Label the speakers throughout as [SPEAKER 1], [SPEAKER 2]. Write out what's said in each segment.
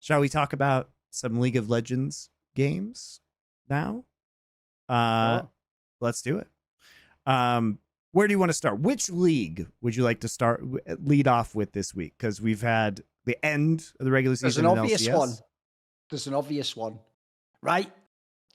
[SPEAKER 1] Shall we talk about some League of Legends games now?
[SPEAKER 2] Sure.
[SPEAKER 1] Let's do it. Where do you want to start? Which league would you like to lead off with this week? Because we've had the end of the regular season.
[SPEAKER 2] There's an obvious one. There's an obvious one, right?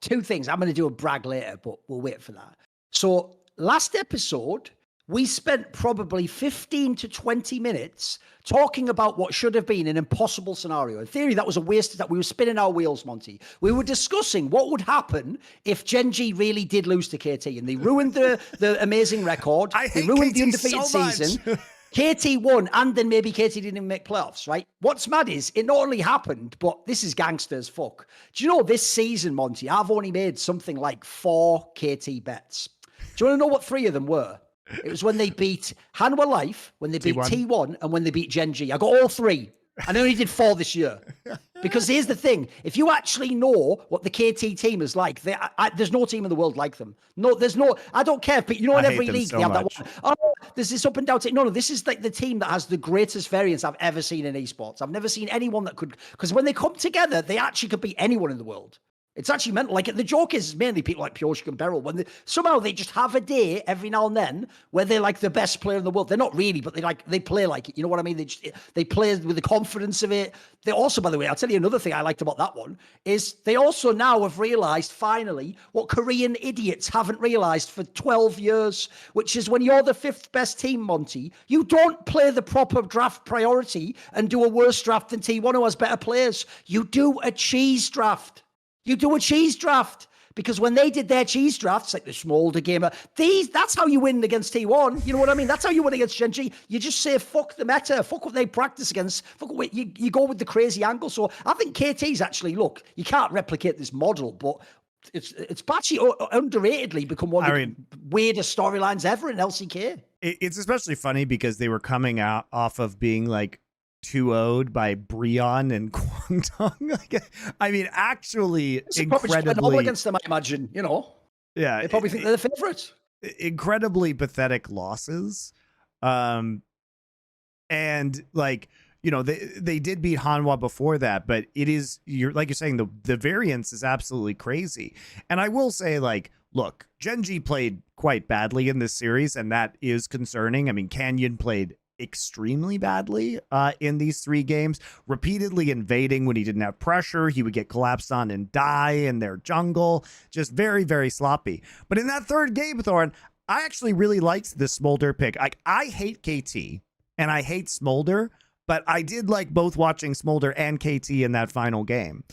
[SPEAKER 2] Two things. I'm going to do a brag later, but we'll wait for that. So last episode, we spent probably 15 to 20 minutes talking about what should have been an impossible scenario. In theory, that was a waste. That we were spinning our wheels, Monty. We were discussing what would happen if GenG really did lose to KT, and they ruined the amazing record.
[SPEAKER 1] They
[SPEAKER 2] ruined
[SPEAKER 1] KT
[SPEAKER 2] the undefeated season. KT won, and then maybe KT didn't even make playoffs, right? What's mad is it not only happened, but this is gangster as fuck. Do you know this season, Monty, I've only made something like 4 KT bets. Do you want to know what 3 of them were? It was when they beat Hanwha Life, when they beat T1, and when they beat GenG. I got all 3. And I only did 4 this year. Because here's the thing. If you actually know what the KT team is like, there's no team in the world like them. No, there's no, I don't care. But you know, in every league, they have that one. Oh, there's this up and down. No, this is like the team that has the greatest variance I've ever seen in esports. I've never seen anyone that could, because when they come together, they actually could beat anyone in the world. It's actually meant like the joke is mainly people like Pioshik and Beryl when somehow they just have a day every now and then where they're like the best player in the world. They're not really, but they play like it. You know what I mean? They play with the confidence of it. They also, by the way, I'll tell you another thing I liked about that one is they also now have realized finally what Korean idiots haven't realized for 12 years, which is when you're the 5th best team, Monty, you don't play the proper draft priority and do a worse draft than T1 who has better players. You do a cheese draft. You do a cheese draft because when they did their cheese drafts, like the Smolder gamer, that's how you win against T1. You know what I mean? That's how you win against GenG. You just say, fuck the meta, fuck what they practice against, fuck what you go with the crazy angle. So I think KT's actually, look, you can't replicate this model, but it's actually underratedly become one of the weirdest storylines ever in LCK.
[SPEAKER 1] It's especially funny because they were coming out off of being like 2-0'd by Breon and Guangdong. I mean, actually,
[SPEAKER 2] it's incredibly against them, I imagine. You know,
[SPEAKER 1] yeah,
[SPEAKER 2] they probably think they're the favorites.
[SPEAKER 1] Incredibly pathetic losses, and like you know, they did beat Hanwha before that, but you're saying the variance is absolutely crazy. And I will say, like, look, GenG played quite badly in this series, and that is concerning. I mean, Canyon played extremely badly in these 3 games, repeatedly invading when he didn't have pressure. He would get collapsed on and die in their jungle. Just very, very sloppy. But in that 3rd game, Thorin, I actually really liked the Smolder pick. I hate KT and I hate Smolder, but I did like both watching Smolder and KT in that final game.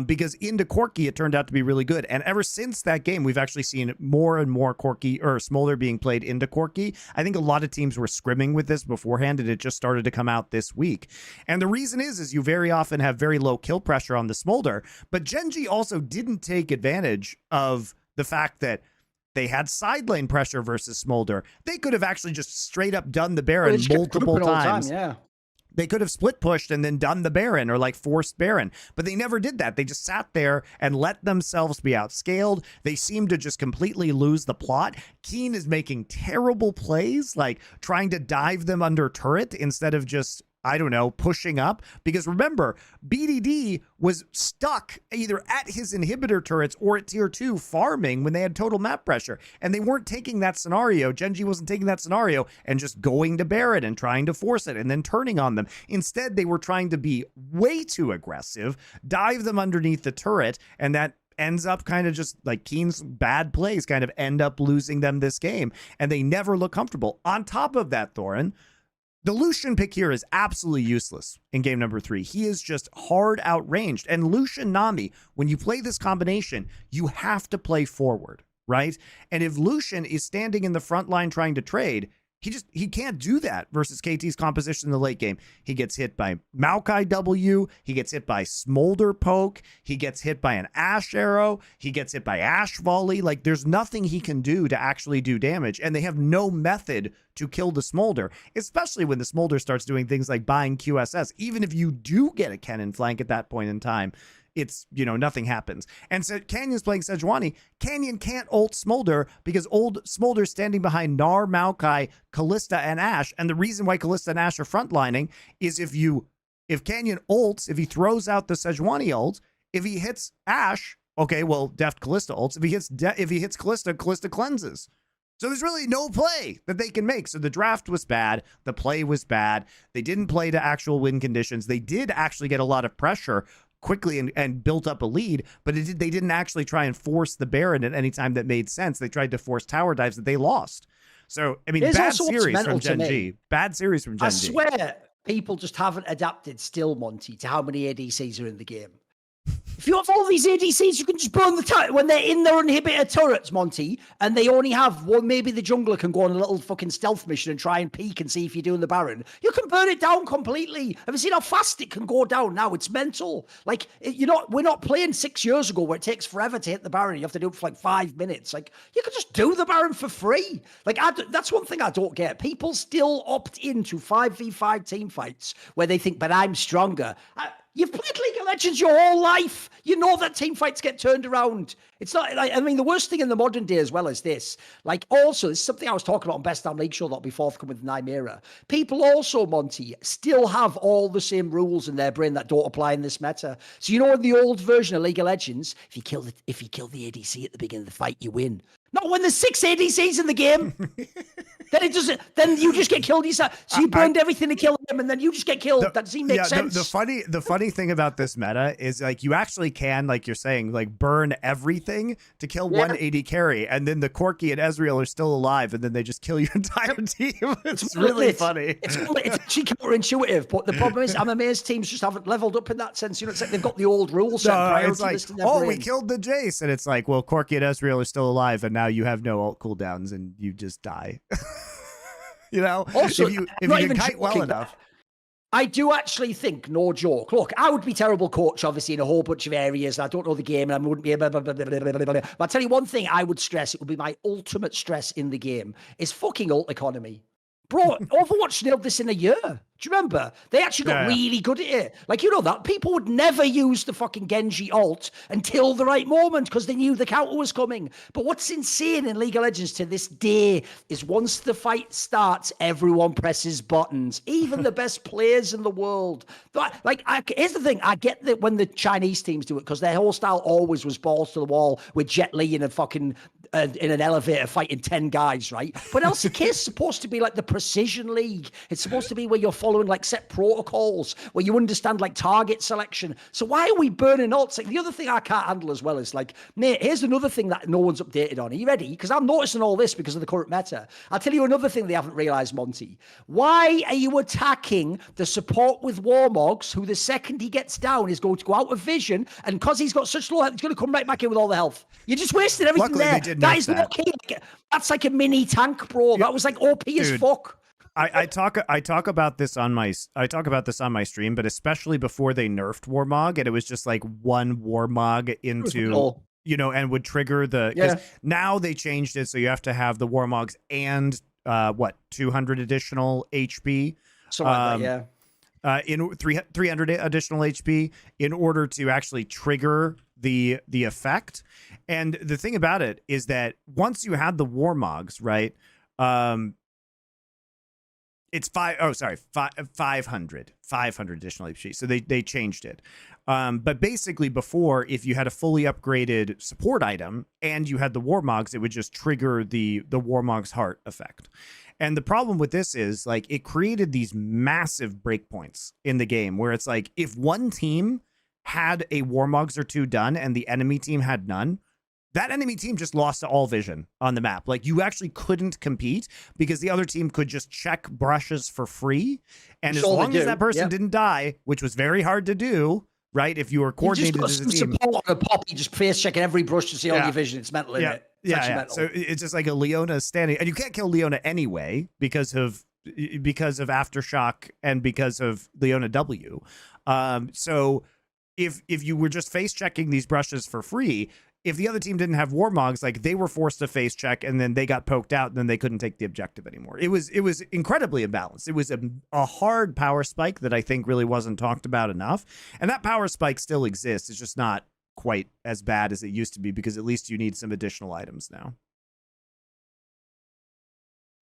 [SPEAKER 1] Because into Corki, it turned out to be really good. And ever since that game, we've actually seen more and more Corki or Smolder being played into Corki. I think a lot of teams were scrimming with this beforehand, and it just started to come out this week. And the reason is you very often have very low kill pressure on the Smolder, but GenG also didn't take advantage of the fact that they had side lane pressure versus Smolder. They could have actually just straight up done the Baron multiple times.
[SPEAKER 2] Yeah.
[SPEAKER 1] They could have split pushed and then done the Baron or like forced Baron, but they never did that. They just sat there and let themselves be outscaled. They seem to just completely lose the plot. Keen is making terrible plays, like trying to dive them under turret instead of just, I don't know, pushing up. Because remember, BDD was stuck either at his inhibitor turrets or at tier 2 farming when they had total map pressure. And they weren't taking that scenario. GenG wasn't taking that scenario and just going to Baron and trying to force it and then turning on them. Instead, they were trying to be way too aggressive, dive them underneath the turret, and that ends up kind of just like Keen's bad plays kind of end up losing them this game. And they never look comfortable. On top of that, Thorin, the Lucian pick here is absolutely useless in game number 3. He is just hard outranged. And Lucian Nami, when you play this combination, you have to play forward, right? And if Lucian is standing in the front line trying to trade, he can't do that versus KT's composition in the late game. He gets hit by Maokai W. He gets hit by Smolder Poke. He gets hit by an Ashe Arrow. He gets hit by Ashe Volley. Like, there's nothing he can do to actually do damage. And they have no method to kill the Smolder, especially when the Smolder starts doing things like buying QSS. Even if you do get a cannon flank at that point in time, it's, you know, nothing happens. And so Canyon's playing Sejuani. Canyon can't ult Smolder because old Smolder's standing behind Gnar, Maokai, Kalista, and Ashe. And the reason why Kalista and Ashe are frontlining is if you If Canyon ults, if he throws out the Sejuani ult, if he hits Ashe, okay, well, Deft Callista ults. If he hits Callista, Callista cleanses. So there's really no play that they can make. So the draft was bad. The play was bad. They didn't play to actual win conditions. They did actually get a lot of pressure quickly and built up a lead, but they didn't actually try and force the Baron at any time that made sense. They tried to force tower dives that they lost. So, I mean, bad series from GenG. Bad series from GenG.
[SPEAKER 2] I swear people just haven't adapted still, Monty, to how many ADCs are in the game. If you have all these ADCs, you can just burn the turret when they're in their inhibitor turrets, Monty, and they only have one. Maybe the jungler can go on a little fucking stealth mission and try and peek and see if you're doing the Baron. You can burn it down completely. Have you seen how fast it can go down now? It's mental. Like, we're not playing 6 years ago where it takes forever to hit the Baron. You have to do it for like 5 minutes. Like, you can just do the Baron for free. Like, that's one thing I don't get. People still opt into 5v5 team fights where they think, but I'm stronger. You've played League of Legends your whole life. You know that team fights get turned around. It's not like, I mean, the worst thing in the modern day as well is this. Like, also, this is something I was talking about on Best Damn League Show that'll be forthcoming with Nymera. People also, Monty, still have all the same rules in their brain that don't apply in this meta. So, in the old version of League of Legends, if you kill the ADC at the beginning of the fight, you win. Not when there's 6 ADCs in the game. Then you just get killed yourself. So you burned everything to kill him, and then you just get killed. That doesn't make sense.
[SPEAKER 1] The funny thing about this meta is, like, you actually can, like you're saying, like, burn everything to kill one AD carry, and then the Corki and Ezreal are still alive, and then they just kill your entire team. It's really funny.
[SPEAKER 2] It's actually counterintuitive, but the problem is, I'm amazed teams just haven't leveled up in that sense. It's like they've got the old rules set.
[SPEAKER 1] It's like, we killed the Jace, and it's like, well, Corki and Ezreal are still alive, and now you have no ult cooldowns, and you just die.
[SPEAKER 2] Also,
[SPEAKER 1] if you can kite well enough.
[SPEAKER 2] I do actually think, no joke. Look, I would be terrible coach, obviously, in a whole bunch of areas. I don't know the game, and I wouldn't be able. But I'll tell you one thing I would stress. It would be my ultimate stress in the game is fucking ult economy. Bro, Overwatch nailed this in a year. Do you remember? They actually got really good at it. Like, that people would never use the fucking Genji ult until the right moment because they knew the counter was coming. But what's insane in League of Legends to this day is once the fight starts, everyone presses buttons, even the best players in the world. But, here's the thing. I get that when the Chinese teams do it because their whole style always was balls to the wall with Jet Li in a fucking in an elevator fighting 10 guys, right? But LCK is supposed to be like the precision league. It's supposed to be where you're following like set protocols, where you understand like target selection. So why are we burning ults? Like, the other thing I can't handle as well is like, mate, here's another thing that no one's updated on. Are you ready? Because I'm noticing all this because of the current meta. I'll tell you another thing they haven't realized, Monty. Why are you attacking the support with Warmogs, who the second he gets down is going to go out of vision, and because he's got such low health, he's going to come right back in with all the health. You're just wasting everything.
[SPEAKER 1] Luckily,
[SPEAKER 2] there. That is not okay. That's like a mini tank, bro. That was like OP as fuck.
[SPEAKER 1] I talk about this on my stream, but especially before they nerfed Warmog, and it was just like one Warmog into and would trigger the. Now they changed it, so you have to have the Warmogs and 200 additional HP. In 300 additional HP in order to actually trigger the effect. And the thing about it is that once you had the Warmogs, right? It's 500 additional HP. So they changed it. But basically before, if you had a fully upgraded support item and you had the Warmogs, it would just trigger the Warmog's heart effect. And the problem with this is, like, it created these massive breakpoints in the game where it's like, if one team had a Warmogs or two done and the enemy team had none, that enemy team just lost to all vision on the map. Like, you actually couldn't compete because the other team could just check brushes for free. And as long as that person didn't die, which was very hard to do, right? If you were coordinated as a team.
[SPEAKER 2] Support a Poppy just face checking every brush to see all your vision. It's mental, isn't it?
[SPEAKER 1] Yeah. So it's just like a Leona standing, and you can't kill Leona anyway because of Aftershock and because of Leona W. So if you were just face checking these brushes for free, if the other team didn't have Warmogs, like, they were forced to face check and then they got poked out and then they couldn't take the objective anymore. It was incredibly imbalanced. It was a hard power spike that I think really wasn't talked about enough. And that power spike still exists. It's just not quite as bad as it used to be because at least you need some additional items now.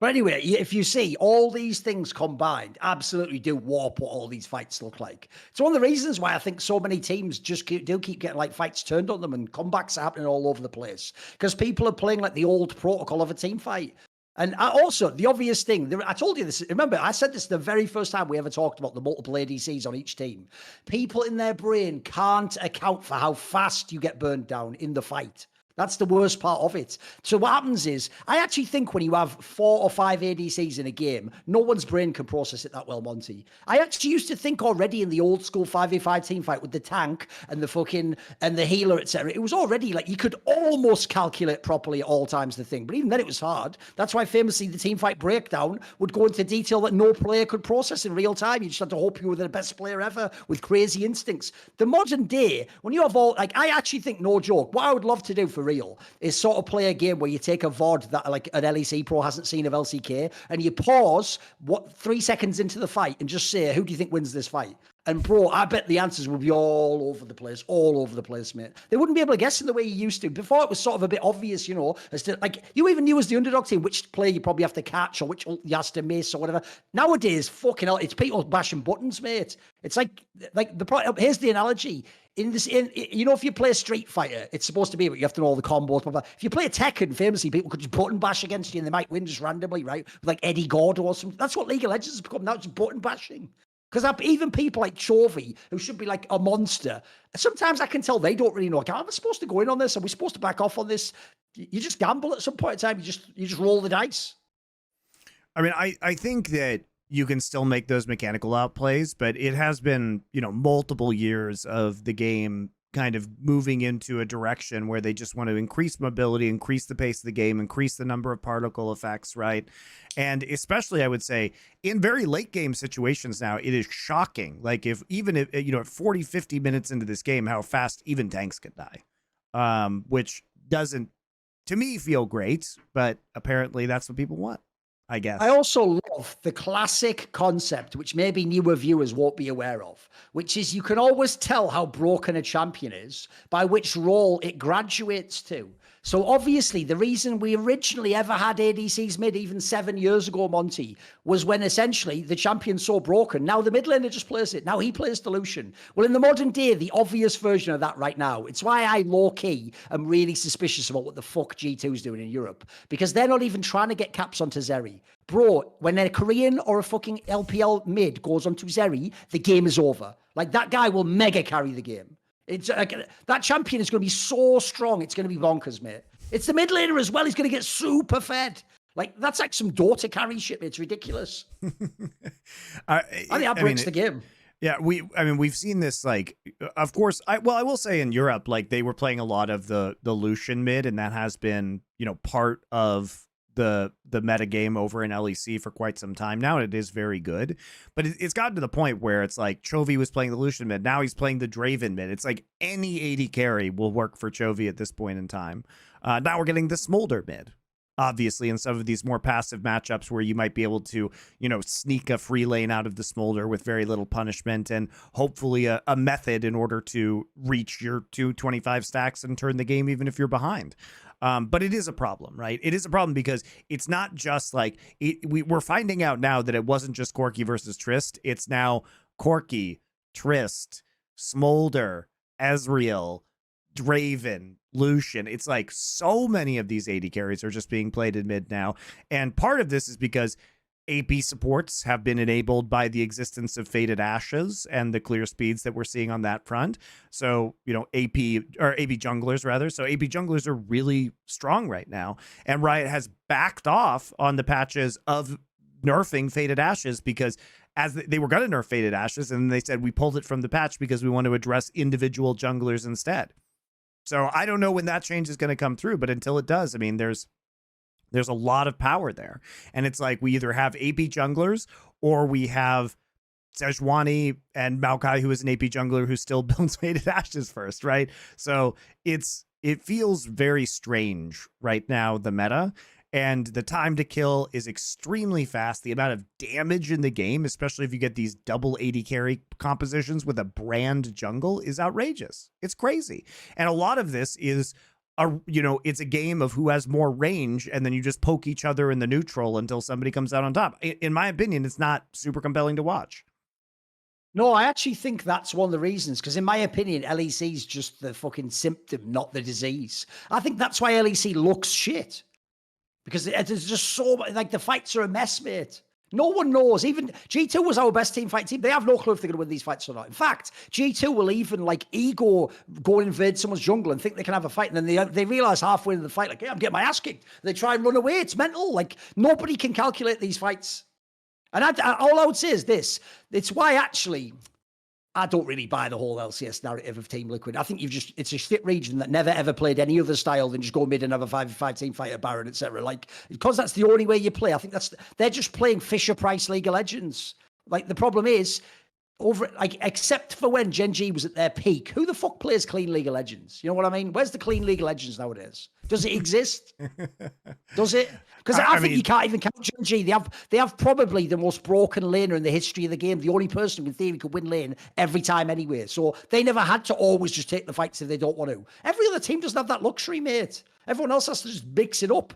[SPEAKER 2] But anyway, if you see all these things combined, absolutely do warp what all these fights look like. It's one of the reasons why I think so many teams just do keep getting like fights turned on them and comebacks are happening all over the place because people are playing like the old protocol of a team fight. And also, the obvious thing, I told you this, remember, I said this the very first time we ever talked about the multiple ADCs on each team. People in their brain can't account for how fast you get burned down in the fight. That's the worst part of it. So what happens is, I actually think when you have 4 or 5 ADCs in a game, no one's brain can process it that well, Monty. I actually used to think already in the old school 5v5 team fight with the tank and the healer, etc. It was already like you could almost calculate properly at all times the thing. But even then it was hard. That's why famously the team fight breakdown would go into detail that no player could process in real time. You just had to hope you were the best player ever with crazy instincts. The modern day, when you have all, like, I actually think, no joke, what I would love to do for real is sort of play a game where you take a VOD that like an LEC pro hasn't seen of LCK and you pause 3 seconds into the fight and just say, who do you think wins this fight? And bro, I bet the answers will be all over the place, mate. They wouldn't be able to guess in the way you used to. Before it was sort of a bit obvious, you know, as to like you even knew as the underdog team which player you probably have to catch or which you have to miss or whatever. Nowadays, fucking hell, it's people bashing buttons, mate. It's like here's the analogy. You know, if you play a Street Fighter, it's supposed to be, but you have to know all the combos. Blah, blah. If you play a Tekken, famously, people could just button bash against you and they might win just randomly, right? Like Eddie Gordo or something. That's what League of Legends has become now, just button bashing. Because even people like Chovy, who should be like a monster, sometimes I can tell they don't really know. Like, am I supposed to go in on this? Are we supposed to back off on this? You just gamble at some point in time. You just roll the dice.
[SPEAKER 1] I mean, I think that you can still make those mechanical outplays, but it has been, you know, multiple years of the game kind of moving into a direction where they just want to increase mobility, increase the pace of the game, increase the number of particle effects, right? And especially, I would say, in very late game situations now, it is shocking. Like even if you know, at 40, 50 minutes into this game, how fast even tanks can die, which doesn't, to me, feel great, but apparently that's what people want, I guess.
[SPEAKER 2] I also love the classic concept, which maybe newer viewers won't be aware of, which is you can always tell how broken a champion is by which role it graduates to. So obviously, the reason we originally ever had ADCs mid, even 7 years ago, Monty, was when essentially the champion's so broken. Now the mid laner just plays it. Now he plays the Lucian. Well, in the modern day, the obvious version of that right now, it's why I low-key am really suspicious about what the fuck G2's doing in Europe. Because they're not even trying to get caps onto Zeri. Bro, when a Korean or a fucking LPL mid goes onto Zeri, the game is over. Like, that guy will mega carry the game. It's like, that champion is going to be so strong. It's going to be bonkers, mate. It's the mid laner as well. He's going to get super fed. Like, that's like some Dota carry shit, mate. It's ridiculous. I think that breaks the game.
[SPEAKER 1] Yeah, we've seen this, like, of course, I will say in Europe, like, they were playing a lot of the Lucian mid, and that has been, you know, part of the meta game over in LEC for quite some time now. It is very good, but it's gotten to the point where it's like Chovy was playing the Lucian mid, now he's playing the Draven mid. It's like any AD carry will work for Chovy at this point in time. Now we're getting the Smolder mid, obviously, in some of these more passive matchups where you might be able to, you know, sneak a free lane out of the Smolder with very little punishment and hopefully a method in order to reach your 225 stacks and turn the game even if you're behind. But it is a problem, right? It is a problem because it's not just like we're finding out now that it wasn't just Corki versus Trist. It's now Corki, Trist, Smolder, Ezreal, Draven, Lucian. It's like so many of these AD carries are just being played in mid now. And part of this is because AP supports have been enabled by the existence of Faded Ashes and the clear speeds that we're seeing on that front. So, you know, AP junglers rather. So AP junglers are really strong right now. And Riot has backed off on the patches of nerfing Faded Ashes because as they were going to nerf Faded Ashes, and they said we pulled it from the patch because we want to address individual junglers instead. So I don't know when that change is going to come through, but until it does, I mean, there's a lot of power there. And it's like we either have AP junglers or we have Sejuani and Maokai, who is an AP jungler who still builds Faded Ashes first, right? So it feels very strange right now, the meta. And the time to kill is extremely fast. The amount of damage in the game, especially if you get these double AD carry compositions with a brand jungle, is outrageous. It's crazy. And a lot of this is it's a game of who has more range, and then you just poke each other in the neutral until somebody comes out on top. In my opinion, it's not super compelling to watch.
[SPEAKER 2] No, I actually think that's one of the reasons, because in my opinion, LEC is just the fucking symptom, not the disease. I think that's why LEC looks shit, because there's just so much, like, the fights are a mess, mate. No one knows. Even G2 was our best team fight team. They have no clue if they're going to win these fights or not. In fact, G2 will even like ego go and invade someone's jungle and think they can have a fight. And then they realize halfway in the fight, like, hey, I'm getting my ass kicked. They try and run away. It's mental. Like, nobody can calculate these fights. And all I would say is this. It's why actually I don't really buy the whole LCS narrative of Team Liquid. I think it's a shit region that never ever played any other style than just go mid and have a 5v5 team fight at Baron, etc. Like, because that's the only way you play. I think they're just playing Fisher Price League of Legends. Like, the problem is, except for when GenG was at their peak, who the fuck plays clean League of Legends? You know what I mean? Where's the clean League of Legends nowadays? Does it exist? Does it? Because I think you can't even count GenG. They have probably the most broken laner in the history of the game. The only person who in theory could win lane every time anyway. So they never had to always just take the fights if they don't want to. Every other team doesn't have that luxury, mate. Everyone else has to just mix it up.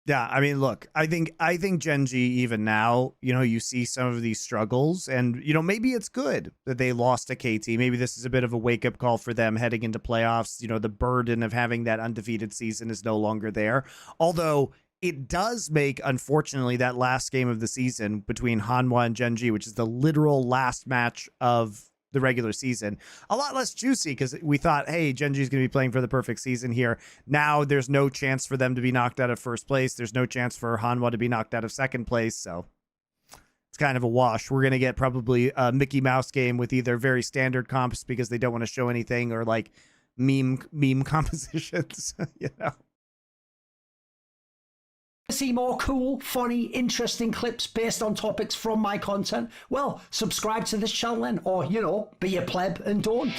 [SPEAKER 1] Yeah, I mean, look, I think GenG, even now, you see some of these struggles, and maybe it's good that they lost to KT. Maybe this is a bit of a wake-up call for them heading into playoffs. The burden of having that undefeated season is no longer there. Although it does make, unfortunately, that last game of the season between Hanwha and GenG, which is the literal last match of the regular season, a lot less juicy, because we thought, hey, GenG is going to be playing for the perfect season here. Now there's no chance for them to be knocked out of first place. There's no chance for Hanwha to be knocked out of second place. So it's kind of a wash. We're going to get probably a Mickey Mouse game with either very standard comps because they don't want to show anything, or like meme compositions.
[SPEAKER 2] See more cool, funny, interesting clips based on topics from my content? Well, subscribe to this channel then, or, be a pleb and don't.